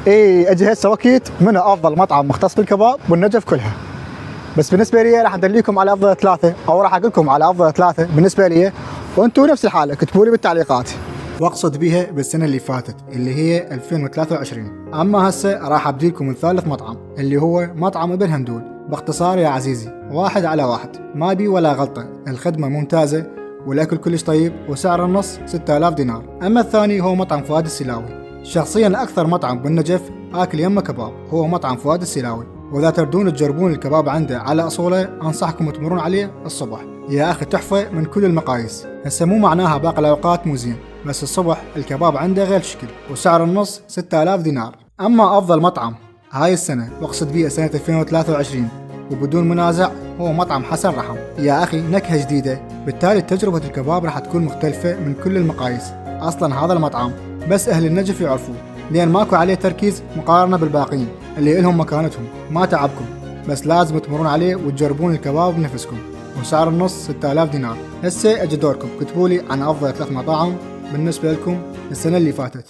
اي اجي هسه وقت من افضل مطعم مختص بالكباب بالنجف كلها. بس بالنسبه لي راح ادليكم على افضل ثلاثه، او راح اقول لكم على افضل ثلاثه بالنسبه لي، وانتم نفس الحاله اكتبوا لي بالتعليقات. واقصد بيها بالسنه اللي فاتت اللي هي 2023. اما هسه راح ابدي لكم الثالث مطعم اللي هو مطعم ابن هندول. باختصار يا عزيزي، 1 على 1، ما بي ولا غلطه، الخدمه ممتازه والاكل كلش طيب، وسعر النص 6000 دينار. اما الثاني هو مطعم فؤاد السلاوي. شخصيا اكثر مطعم بالنجف اكل يمه كباب هو مطعم فؤاد السلاوي، واذا تردون تجربون الكباب عنده على اصوله انصحكم تمرون عليه الصبح. يا اخي تحفه من كل المقاييس. هسه مو معناها باقي الاوقات مو زين، بس الصبح الكباب عنده غير شكل، وسعر النص 6000 دينار. اما افضل مطعم هاي السنه، واقصد بيه سنه 2023 وبدون منازع، هو مطعم حسن رحم. يا اخي نكهه جديده، بالتالي تجربه الكباب راح تكون مختلفه من كل المقاييس. اصلا هذا المطعم بس اهل النجف يعرفوه، لان ماكو عليه تركيز مقارنه بالباقيين اللي لهم مكانتهم. ما تعبكم، بس لازم تمرون عليه وتجربون الكباب بنفسكم. وسعر النص 6000 دينار. هسه اجي دوركم، كتبوا لي عن افضل 3 مطاعم بالنسبه لكم السنه اللي فاتت.